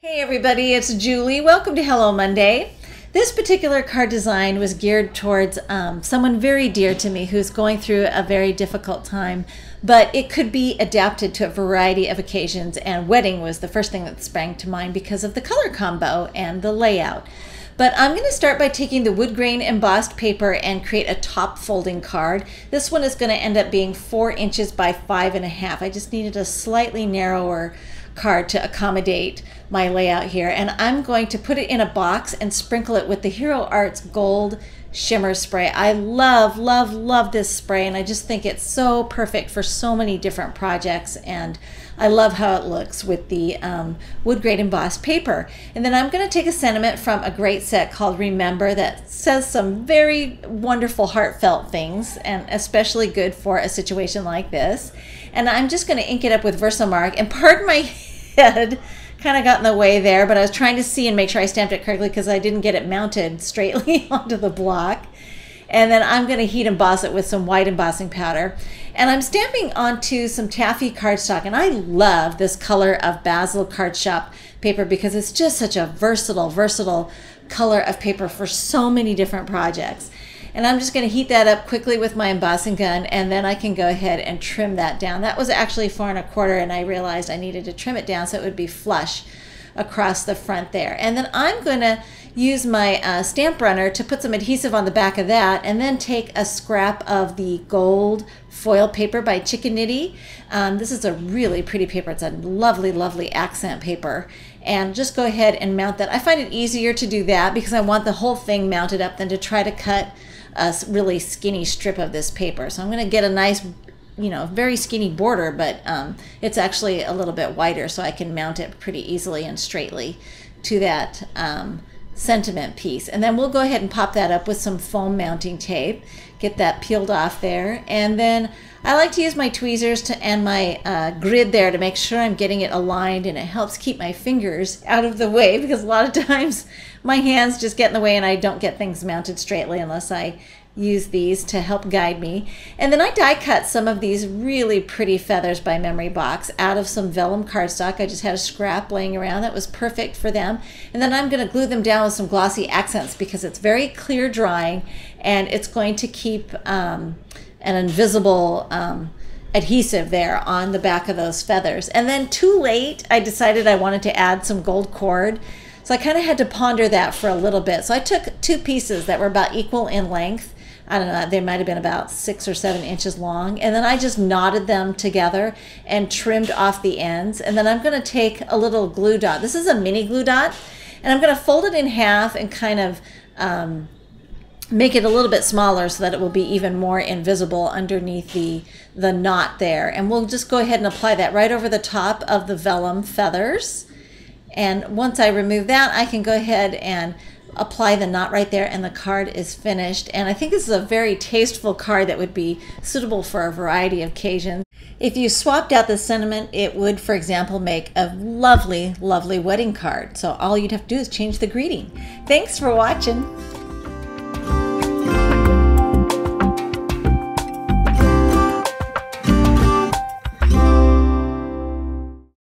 Hey everybody, it's Julie. Welcome to Hello Monday. This particular card design was geared towards someone very dear to me who's going through a very difficult time, but it could be adapted to a variety of occasions, and wedding was the first thing that sprang to mind because of the color combo and the layout. But I'm going to start by taking the wood grain embossed paper and create a top folding card. This one is going to end up being 4 inches by 5.5. I just needed a slightly narrower card to accommodate my layout here, and I'm going to put it in a box and sprinkle it with the Hero Arts Gold Shimmer Spray. I love this spray, and I just think it's so perfect for so many different projects, and I love how it looks with the wood grain embossed paper. And then I'm going to take a sentiment from a great set called Remember that says some very wonderful heartfelt things, and especially good for a situation like this. And I'm just going to ink it up with Versamark, and pardon my head kind of got in the way there, but I was trying to see and make sure I stamped it correctly because I didn't get it mounted straightly onto the block. And then I'm going to heat emboss it with some white embossing powder. And I'm stamping onto some taffy cardstock, and I love this color of Basil Cardshop paper because it's just such a versatile color of paper for so many different projects. And I'm just going to heat that up quickly with my embossing gun, and then I can go ahead and trim that down. That was actually 4 1/4, and I realized I needed to trim it down so it would be flush across the front there. And then I'm going to use my stamp runner to put some adhesive on the back of that, and then take a scrap of the gold foil paper by Chicken Nitty. This is a really pretty paper. It's a lovely accent paper. And just go ahead and mount that. I find it easier to do that because I want the whole thing mounted up than to try to cut a really skinny strip of this paper. So I'm going to get a nice, very skinny border, but it's actually a little bit wider, so I can mount it pretty easily and straightly to that sentiment piece. And then we'll go ahead and pop that up with some foam mounting tape, get that peeled off there. And then I like to use my tweezers and my grid there to make sure I'm getting it aligned, and it helps keep my fingers out of the way because a lot of times my hands just get in the way and I don't get things mounted straightly unless I use these to help guide me. And then I die cut some of these really pretty feathers by Memory Box out of some vellum cardstock. I just had a scrap laying around that was perfect for them. And then I'm going to glue them down with some glossy accents because it's very clear drying, and it's going to keep an invisible adhesive there on the back of those feathers. And then too late, I decided I wanted to add some gold cord. So I kind of had to ponder that for a little bit. So I took 2 pieces that were about equal in length. I don't know, they might have been about 6 or 7 inches long. And then I just knotted them together and trimmed off the ends. And then I'm going to take a little glue dot. This is a mini glue dot. And I'm going to fold it in half and kind of make it a little bit smaller so that it will be even more invisible underneath the knot there. And we'll just go ahead and apply that right over the top of the vellum feathers. And once I remove that, I can go ahead and apply the knot right there, and the card is finished. And I think this is a very tasteful card that would be suitable for a variety of occasions. If you swapped out the sentiment, it would, for example, make a lovely wedding card. So all you'd have to do is change the greeting. Thanks for watching.